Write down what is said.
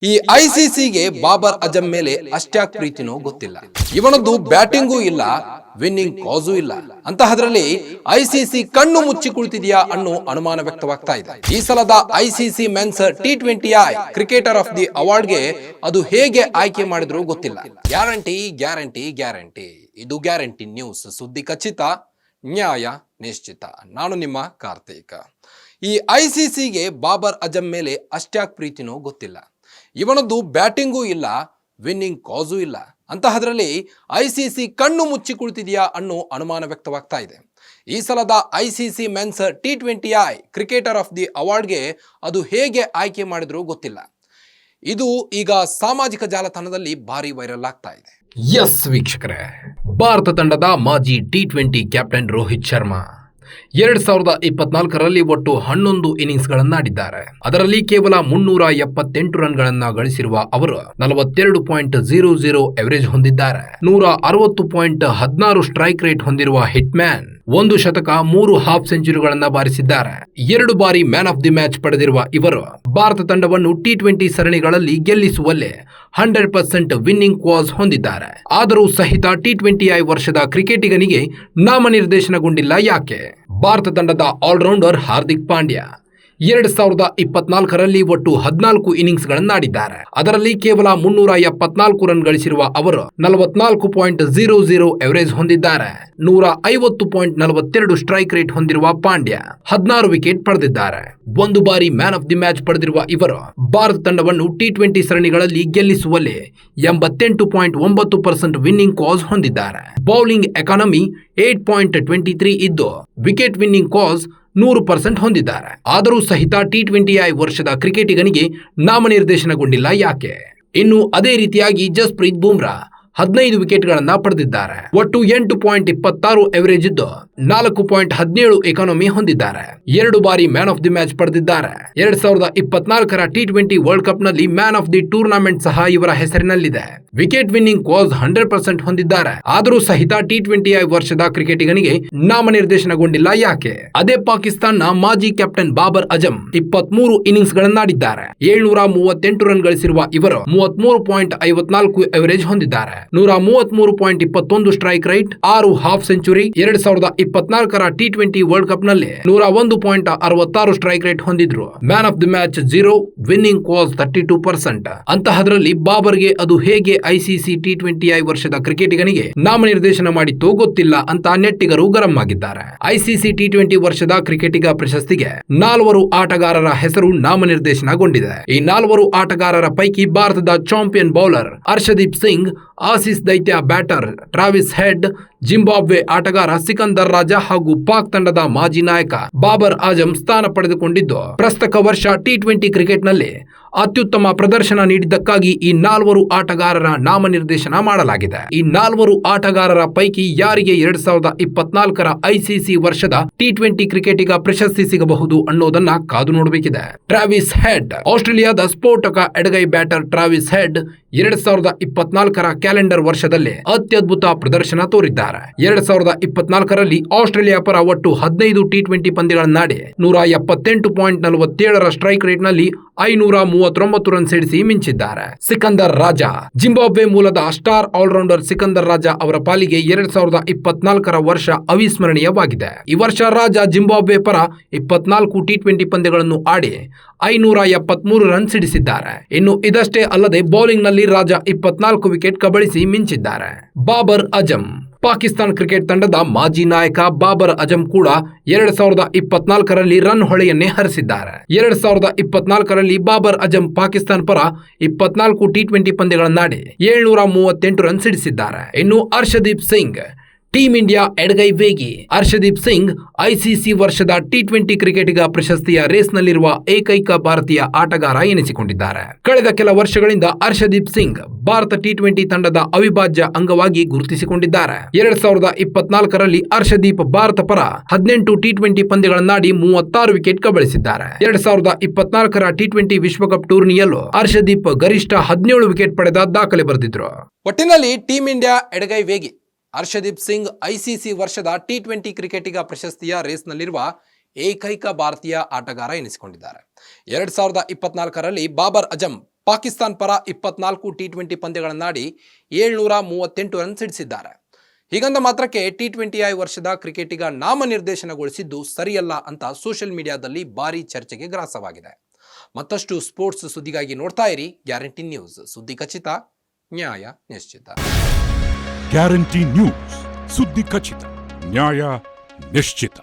ಈ ಐಸಿಸಿಗೆ ಬಾಬರ್ ಅಜಂ ಮೇಲೆ ಅಷ್ಟ್ಯಾಕ್ ಪ್ರೀತಿನೋ ಗೊತ್ತಿಲ್ಲ. ಇವನದ್ದು ಬ್ಯಾಟಿಂಗೂ ಇಲ್ಲ, ವಿನ್ನಿಂಗ್ ಕಾಸೂ ಇಲ್ಲ. ಅಂತಹದ್ರಲ್ಲಿ ಐಸಿಸಿ ಕಣ್ಣು ಮುಚ್ಚಿ ಕುಳಿತಿದೆಯಾ ಅನ್ನೋ ಅನುಮಾನ ವ್ಯಕ್ತವಾಗ್ತಾ ಇದೆ. ಈ ಸಲದ ICC men's T20I cricketer of the ಅವಾರ್ಡ್ಗೆ ಅದು ಹೇಗೆ ಆಯ್ಕೆ ಮಾಡಿದ್ರು ಗೊತ್ತಿಲ್ಲ. ಗ್ಯಾರಂಟಿ ಗ್ಯಾರಂಟಿ ಗ್ಯಾರಂಟಿ, ಇದು ಗ್ಯಾರಂಟಿ ನ್ಯೂಸ್. ಸುದ್ದಿ ಖಚಿತ, ನ್ಯಾಯ ನಿಶ್ಚಿತ. ನಾನು ನಿಮ್ಮ ಕಾರ್ತಿಕ್. ಈ ಐಸಿಸಿಗೆ ಬಾಬರ್ ಅಜಂ ಮೇಲೆ ಅಷ್ಟ್ಯಾಕ್ ಪ್ರೀತಿನೋ ಗೊತ್ತಿಲ್ಲ. ಇವನದ್ದು ಬ್ಯಾಟಿಂಗೂ ಇಲ್ಲ, ವಿನ್ನಿಂಗ್ ಕಾಸೂ ಇಲ್ಲ. ಅಂತಹದ್ರಲ್ಲಿ ಐಸಿಸಿ ಕಣ್ಣು ಮುಚ್ಚಿ ಕುಳಿತಿದೆಯಾ ಅನ್ನೋ ಅನುಮಾನ ವ್ಯಕ್ತವಾಗ್ತಾ ಇದೆ. ಈ ಸಲದ ICC men's T20I cricketer of the ಅವಾರ್ಡ್ಗೆ ಅದು ಹೇಗೆ ಆಯ್ಕೆ ಮಾಡಿದ್ರು ಗೊತ್ತಿಲ್ಲ. ಇದು ಈಗ ಸಾಮಾಜಿಕ ಜಾಲತಾಣದಲ್ಲಿ ಭಾರಿ ವೈರಲ್ ಆಗ್ತಾ ಇದೆ. ಎಸ್ ವೀಕ್ಷಕರೇ, ಭಾರತ ತಂಡದ ಮಾಜಿ T20 ಕ್ಯಾಪ್ಟನ್ ರೋಹಿತ್ ಶರ್ಮಾ 2024ರಲ್ಲಿ ಒಟ್ಟು 11 ಇನ್ನಿಂಗ್ಸ್ಗಳನ್ನಾಡಿದ್ದಾರೆ. ಅದರಲ್ಲಿ ಕೇವಲ 378 ರನ್ಗಳನ್ನ ಗಳಿಸಿರುವ ಅವರು 42.00 ಎವರೇಜ್ ಹೊಂದಿದ್ದಾರೆ. 160.16 ಸ್ಟ್ರೈಕ್ ರೇಟ್ ಹೊಂದಿರುವ ಹಿಟ್ ಮ್ಯಾನ್, 1 ಶತಕ, 3 ಹಾಫ್ ಸೆಂಚುರಿಗಳನ್ನ ಬಾರಿಸಿದ್ದಾರೆ. 2 ಬಾರಿ ಮ್ಯಾನ್ ಆಫ್ ದಿ ಮ್ಯಾಚ್ ಪಡೆದಿರುವ ಇವರು ಭಾರತ ತಂಡವನ್ನು T20 ಸರಣಿಗಳಲ್ಲಿ ಗೆಲ್ಲಿಸುವಲ್ಲಿ 100% ವಿನ್ನಿಂಗ್ ಕ್ವಾಸ್ ಹೊಂದಿದ್ದಾರೆ. ಆದರೂ ಸಹಿತ T20I ವರ್ಷದ ಕ್ರಿಕೆಟಿಗನಿಗೆ ನಾಮನಿರ್ದೇಶನಗೊಂಡಿಲ್ಲ. ಯಾಕೆ? ಭಾರತ ತಂಡದ ಆಲ್ರೌಂಡರ್ ಹಾರ್ದಿಕ್ ಪಾಂಡ್ಯ 2024ರಲ್ಲಿ ಒಟ್ಟು 14 ಇನ್ನಿಂಗ್ಸ್ಗಳನ್ನಾಡಿದ್ದಾರೆ. ಅದರಲ್ಲಿ ಕೇವಲ 374 ರನ್ ಗಳಿಸಿರುವ ಅವರು 44.00 ಎವರೇಜ್ ಹೊಂದಿದ್ದಾರೆ. 150.42 ಸ್ಟ್ರೈಕ್ ರೇಟ್ ಹೊಂದಿರುವ ಪಾಂಡ್ಯ 16 ವಿಕೆಟ್ ಪಡೆದಿದ್ದಾರೆ. 1 ಬಾರಿ ಮ್ಯಾನ್ ಆಫ್ ದಿ ಮ್ಯಾಚ್ ಪಡೆದಿರುವ ಇವರು ಭಾರತ ತಂಡವನ್ನು T20 ಸರಣಿಗಳಲ್ಲಿ ಗೆಲ್ಲಿಸುವಲ್ಲಿ 88.9% ವಿನ್ನಿಂಗ್ ಕಾಸ್ ಹೊಂದಿದ್ದಾರೆ. ಬೌಲಿಂಗ್ ಎಕಾನಮಿ 8.23 ಇದ್ದು ವಿಕೆಟ್ ವಿನ್ನಿಂಗ್ ಕಾಸ್ 100% ಹೊಂದಿದ್ದಾರೆ. ಆದರೂ ಸಹಿತ T20I ವರ್ಷದ ಕ್ರಿಕೆಟಿಗನಿಗೆ ನಾಮನಿರ್ದೇಶನಗೊಂಡಿಲ್ಲ. ಯಾಕೆ? ಇನ್ನು ಅದೇ ರೀತಿಯಾಗಿ ಜಸ್ಪ್ರೀತ್ ಬುಮ್ರಾ 15 ವಿಕೆಟ್ಗಳನ್ನ ಪಡೆದಿದ್ದಾರೆ. ಒಟ್ಟು 8.26 ಎವರೇಜ್ ಇದ್ದು 4.17 ಎಕಾನಮಿ ಹೊಂದಿದ್ದಾರೆ. 2 ಬಾರಿ ಮ್ಯಾನ್ ಆಫ್ ದಿ ಮ್ಯಾಚ್ ಪಡೆದಿದ್ದಾರೆ. 2024ರ T20 ವರ್ಲ್ಡ್ ಕಪ್ ನಲ್ಲಿ ಮ್ಯಾನ್ ಆಫ್ ದಿ ಟೂರ್ನಮೆಂಟ್ ಸಹ ಇವರ ಹೆಸರಿನಲ್ಲಿದೆ. ವಿಕೆಟ್ ವಿನ್ನಿಂಗ್ ಕಾಸ್ 100% ಹೊಂದಿದ್ದಾರೆ. ಆದರೂ ಸಹಿತ T20I ವರ್ಷದ ಕ್ರಿಕೆಟಿಗನಿಗೆ ನಾಮನಿರ್ದೇಶನಗೊಂಡಿಲ್ಲ. ಯಾಕೆ? ಅದೇ ಪಾಕಿಸ್ತಾನ ಮಾಜಿ ಕ್ಯಾಪ್ಟನ್ ಬಾಬರ್ ಅಜಂ 23 ಇನ್ನಿಂಗ್ಸ್ ಗಳನ್ನಾಡಿದ್ದಾರೆ. 738 ರನ್ ಗಳಿಸಿರುವ ಇವರು 33.54 ಎವರೇಜ್ ಹೊಂದಿದ್ದಾರೆ. 133.21 ಸ್ಟ್ರೈಕ್ ರೈಟ್, 6 ಹಾಫ್ ಸೆಂಚುರಿ. 2024ರ T20 ವರ್ಲ್ಡ್ ಕಪ್ ನಲ್ಲಿ 101.66 ಸ್ಟ್ರೈಕ್ ರೇಟ್ ಹೊಂದಿದ್ರು. Man of the match 0, winning cause 32%. ಅಂತಹದ್ರಲ್ಲಿ ಬಾಬರ್ಗೆ ಅದು ಹೇಗೆ ಐಸಿಸಿ T20I ವರ್ಷದ ಕ್ರಿಕೆಟಿಗನಿಗೆ ನಾಮನಿರ್ದೇಶನ ಮಾಡಿತ್ತೋ ಗೊತ್ತಿಲ್ಲ ಅಂತ ನೆಟ್ಟಿಗರು ಗರಂ ಆಗಿದ್ದಾರೆ. ಐಸಿಸಿ T20 ವರ್ಷದ ಕ್ರಿಕೆಟಿಗ ಪ್ರಶಸ್ತಿಗೆ 4 ಆಟಗಾರರ ಹೆಸರು ನಾಮನಿರ್ದೇಶನಗೊಂಡಿದೆ. ಈ 4 ಆಟಗಾರರ ಪೈಕಿ ಭಾರತದ champion bowler Harshdeep Singh, Aussies ದೈತ್ಯ ಬ್ಯಾಟರ್ ಟ್ರಾವಿಸ್ ಹೆಡ್, ಜಿಂಬಾಬ್ವೆ ಆಟಗಾರ ಸಿಕಂದರ್ ರಾಜಾ ಹಾಗೂ ಪಾಕ್ ತಂಡದ ಮಾಜಿ ನಾಯಕ ಬಾಬರ್ ಆಜಂ ಸ್ಥಾನ ಪಡೆದುಕೊಂಡಿದ್ದು, ಪ್ರಸಕ್ತ ವರ್ಷ T20 ಕ್ರಿಕೆಟ್ನಲ್ಲಿ ಅತ್ಯುತ್ತಮ ಪ್ರದರ್ಶನ ನೀಡಿದ್ದಕ್ಕಾಗಿ ಈ 4 ಆಟಗಾರರ ನಾಮನಿರ್ದೇಶನ ಮಾಡಲಾಗಿದೆ. ಈ 4 ಆಟಗಾರರ ಪೈಕಿ ಯಾರಿಗೆ 2024ರ ಐಸಿಸಿ ವರ್ಷದ T20 ಕ್ರಿಕೆಟಿಗ ಪ್ರಶಸ್ತಿ ಸಿಗಬಹುದು ಅನ್ನೋದನ್ನ ಕಾದು ನೋಡಬೇಕಿದೆ. ಟ್ರಾವಿಸ್ ಹೆಡ್, ಆಸ್ಟ್ರೇಲಿಯಾದ ಸ್ಫೋಟಕ ಎಡಗೈ ಬ್ಯಾಟರ್ ಟ್ರಾವಿಸ್ ಹೆಡ್ 2024ರ ಕ್ಯಾಲೆಂಡರ್ ವರ್ಷದಲ್ಲಿ ಅತ್ಯದ್ಭುತ ಪ್ರದರ್ಶನ ತೋರಿದ್ದಾರೆ. 2024ರಲ್ಲಿ ಆಸ್ಟ್ರೇಲಿಯಾ ಪರ ಒಟ್ಟು 15 T20 ಪಂದ್ಯಗಳನ್ನಾಡಿ 178.47 ಸ್ಟ್ರೈಕ್ ರೇಟ್ ನಲ್ಲಿ 539 ರನ್ ಸಿಡಿಸಿ ಮಿಂಚಿದ್ದಾರೆ. ಸಿಕಂದರ್ ರಾಜಾ, ಜಿಂಬಾಬ್ವೆ ಮೂಲದ ಸ್ಟಾರ್ ಆಲ್ರೌಂಡರ್ ಸಿಕಂದರ್ ರಾಜಾ ಅವರ ಪಾಲಿಗೆ 2024ರ ವರ್ಷ ಅವಿಸ್ಮರಣೀಯವಾಗಿದೆ. ಈ ವರ್ಷ ರಾಜಾ ಜಿಂಬಾಬ್ವೆ ಪರ 24 T20 ಪಂದ್ಯಗಳನ್ನು ಆಡಿ 573 ರನ್ ಸಿಡಿಸಿದ್ದಾರೆ. ಇನ್ನು ಇದಷ್ಟೇ ಅಲ್ಲದೆ ಬೌಲಿಂಗ್ ನಲ್ಲಿ ರಾಜಾ 24 ವಿಕೆಟ್ ಕಬಳಿಸಿ ಮಿಂಚಿದ್ದಾರೆ. ಬಾಬರ್ ಅಜಂ, ಪಾಕಿಸ್ತಾನ ಕ್ರಿಕೆಟ್ ತಂಡದ ಮಾಜಿ ನಾಯಕ ಬಾಬರ್ ಅಜಂ ಕೂಡ 2024ರಲ್ಲಿ ರನ್ ಹೊಳೆಯನ್ನೇ ಹರಿಸಿದ್ದಾರೆ. 2024ರಲ್ಲಿ ಬಾಬರ್ ಅಜಂ ಪಾಕಿಸ್ತಾನ ಪರ 24 T20 ಪಂದ್ಯಗಳನ್ನಾಡಿ 738 ರನ್ ಸಿಡಿಸಿದ್ದಾರೆ. ಇನ್ನು ಹರ್ಷದೀಪ್ ಸಿಂಗ್, ಟೀಮ್ ಇಂಡಿಯಾ ಎಡಗೈ ವೇಗಿ ಹರ್ಷದೀಪ್ ಸಿಂಗ್ ಐಸಿಸಿ ವರ್ಷದ T20 ಕ್ರಿಕೆಟಿಗ ಪ್ರಶಸ್ತಿಯ ರೇಸ್ನಲ್ಲಿರುವ ಏಕೈಕ ಭಾರತೀಯ ಆಟಗಾರ ಎನಿಸಿಕೊಂಡಿದ್ದಾರೆ. ಕಳೆದ ಕೆಲ ವರ್ಷಗಳಿಂದ ಹರ್ಷದೀಪ್ ಸಿಂಗ್ ಭಾರತ T20 ತಂಡದ ಅವಿಭಾಜ್ಯ ಅಂಗವಾಗಿ ಗುರುತಿಸಿಕೊಂಡಿದ್ದಾರೆ. 2024ರಲ್ಲಿ ಹರ್ಷದೀಪ್ ಭಾರತ ಪರ 18 T20 ಪಂದ್ಯಗಳನ್ನಾಡಿ 36 ವಿಕೆಟ್ ಕಬಳಿಸಿದ್ದಾರೆ. 2024ರ T20 ವಿಶ್ವಕಪ್ ಟೂರ್ನಿಯಲ್ಲೂ ಹರ್ಷದೀಪ್ ಗರಿಷ್ಠ 17 ವಿಕೆಟ್ ಪಡೆದ ದಾಖಲೆ ಬರೆದಿದ್ರು. ಒಟ್ಟಿನಲ್ಲಿ ಟೀಮ್ ಇಂಡಿಯಾ ಎಡಗೈ ವೇಗಿ ಹರ್ಷದೀಪ್ ಸಿಂಗ್ ಐಸಿಸಿ ವರ್ಷದ T20 ಕ್ರಿಕೆಟಿಗ ಪ್ರಶಸ್ತಿಯ ರೇಸ್ನಲ್ಲಿರುವ ಏಕೈಕ ಭಾರತೀಯ ಆಟಗಾರ ಎನಿಸಿಕೊಂಡಿದ್ದಾರೆ. 2024ರಲ್ಲಿ ಬಾಬರ್ ಅಜಂ ಪಾಕಿಸ್ತಾನ್ ಪರ 24 ಟಿ20 ಪಂದ್ಯಗಳನ್ನಾಡಿ 738 ರನ್ ಸಿಡಿಸಿದ್ದಾರೆ. ಹೀಗಂದ ಮಾತ್ರಕ್ಕೆ ಟಿ20ಐ ವರ್ಷದ ಕ್ರಿಕೆಟಿಗ ನಾಮನಿರ್ದೇಶನಗೊಳಿಸಿದ್ದು ಸರಿಯಲ್ಲ ಅಂತ ಸೋಷಿಯಲ್ ಮೀಡಿಯಾದಲ್ಲಿ ಭಾರೀ ಚರ್ಚೆಗೆ ಗ್ರಾಸವಾಗಿದೆ. ಮತ್ತಷ್ಟು ಸ್ಪೋರ್ಟ್ಸ್ ಸುದ್ದಿಗಾಗಿ ನೋಡ್ತಾ ಇರಿ ಗ್ಯಾರಂಟಿ ನ್ಯೂಸ್. ಸುದ್ದಿ ಖಚಿತ, ನ್ಯಾಯ ನಿಶ್ಚಿತ. ಗ್ಯಾರಂಟಿ ನ್ಯೂಸ್, ಸುದ್ದಿ ಖಚಿತ, ನ್ಯಾಯ ನಿಶ್ಚಿತ.